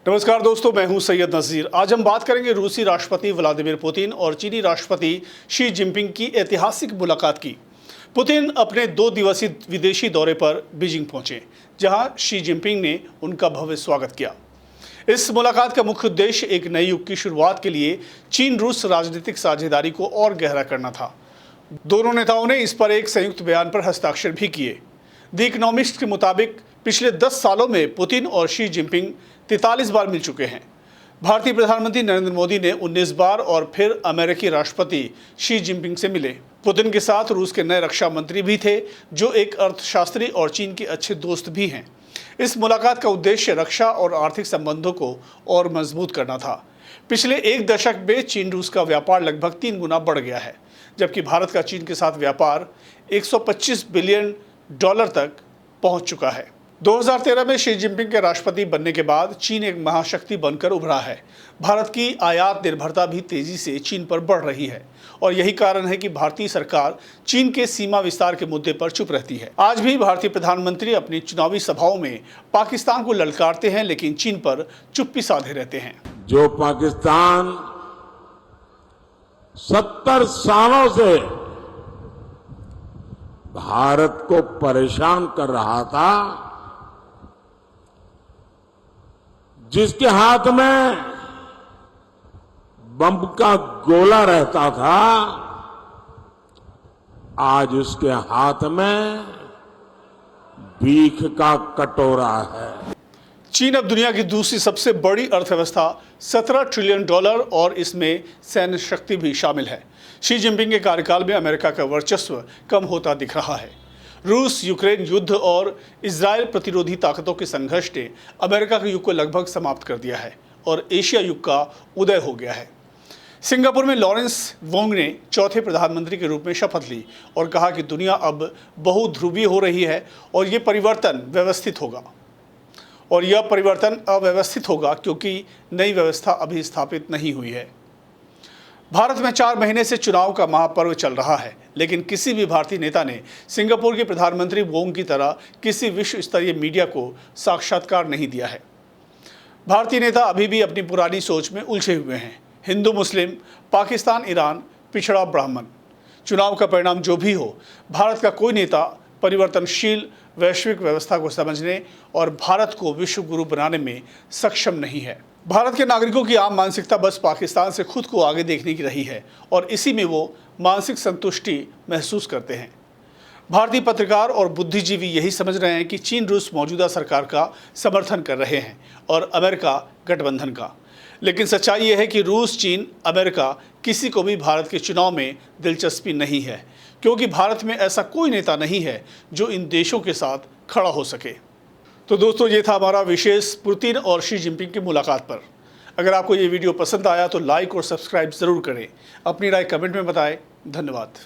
नमस्कार दोस्तों, मैं हूं सैयद नज़ीर। आज हम बात करेंगे रूसी राष्ट्रपति व्लादिमीर पुतिन और चीनी राष्ट्रपति शी जिनपिंग की ऐतिहासिक मुलाकात की। पुतिन अपने 2 दिवसीय विदेशी दौरे पर बीजिंग पहुंचे, जहां शी जिनपिंग ने उनका भव्य स्वागत किया। इस मुलाकात का मुख्य उद्देश्य एक नए युग की शुरुआत के लिए चीन रूस राजनीतिक साझेदारी को और गहरा करना था। दोनों नेताओं ने इस पर एक संयुक्त बयान पर हस्ताक्षर भी किए। द इकोनॉमिस्ट के मुताबिक पिछले 10 सालों में पुतिन और शी जिनपिंग 43 बार मिल चुके हैं। भारतीय प्रधानमंत्री नरेंद्र मोदी ने 19 बार और फिर अमेरिकी राष्ट्रपति शी जिनपिंग से मिले। पुतिन के साथ रूस के नए रक्षा मंत्री भी थे, जो एक अर्थशास्त्री और चीन के अच्छे दोस्त भी हैं। इस मुलाकात का उद्देश्य रक्षा और आर्थिक संबंधों को और मजबूत करना था। पिछले एक दशक में चीन रूस का व्यापार लगभग 3 गुना बढ़ गया है, जबकि भारत का चीन के साथ व्यापार 125 बिलियन डॉलर तक पहुंच चुका है। 2013 में शी जिनपिंग के राष्ट्रपति बनने के बाद चीन एक महाशक्ति बनकर उभरा है। भारत की आयात निर्भरता भी तेजी से चीन पर बढ़ रही है और यही कारण है कि भारतीय सरकार चीन के सीमा विस्तार के मुद्दे पर चुप रहती है। आज भी भारतीय प्रधानमंत्री अपनी चुनावी सभाओं में पाकिस्तान को ललकारते हैं, लेकिन चीन पर चुप्पी साधे रहते हैं। जो पाकिस्तान 70 सालों से भारत को परेशान कर रहा था, जिसके हाथ में बम का गोला रहता था, आज उसके हाथ में भीख का कटोरा है। चीन अब दुनिया की दूसरी सबसे बड़ी अर्थव्यवस्था, 17 ट्रिलियन डॉलर, और इसमें सैन्य शक्ति भी शामिल है। शी जिनपिंग के कार्यकाल में अमेरिका का वर्चस्व कम होता दिख रहा है। रूस यूक्रेन युद्ध और इजरायल प्रतिरोधी ताकतों के संघर्ष ने अमेरिका के युग को लगभग समाप्त कर दिया है और एशिया युग का उदय हो गया है। सिंगापुर में लॉरेंस वोंग ने चौथे प्रधानमंत्री के रूप में शपथ ली और कहा कि दुनिया अब बहुध्रुवीय हो रही है और यह परिवर्तन अव्यवस्थित होगा क्योंकि नई व्यवस्था अभी स्थापित नहीं हुई है। भारत में 4 महीने से चुनाव का महापर्व चल रहा है, लेकिन किसी भी भारतीय नेता ने सिंगापुर के प्रधानमंत्री वोंग की तरह किसी विश्व स्तरीय मीडिया को साक्षात्कार नहीं दिया है। भारतीय नेता अभी भी अपनी पुरानी सोच में उलझे हुए हैं। हिंदू मुस्लिम, पाकिस्तान ईरान, पिछड़ा ब्राह्मण। चुनाव का परिणाम जो भी हो, भारत का कोई नेता परिवर्तनशील वैश्विक व्यवस्था को समझने और भारत को विश्व गुरु बनाने में सक्षम नहीं है। भारत के नागरिकों की आम मानसिकता बस पाकिस्तान से खुद को आगे देखने की रही है और इसी में वो मानसिक संतुष्टि महसूस करते हैं। भारतीय पत्रकार और बुद्धिजीवी यही समझ रहे हैं कि चीन रूस मौजूदा सरकार का समर्थन कर रहे हैं और अमेरिका गठबंधन का। लेकिन सच्चाई यह है कि रूस, चीन, अमेरिका किसी को भी भारत के चुनाव में दिलचस्पी नहीं है, क्योंकि भारत में ऐसा कोई नेता नहीं है जो इन देशों के साथ खड़ा हो सके। तो दोस्तों, ये था हमारा विशेष पुतिन और शी जिनपिंग की मुलाकात पर। अगर आपको ये वीडियो पसंद आया तो लाइक और सब्सक्राइब ज़रूर करें। अपनी राय कमेंट में बताएं। धन्यवाद।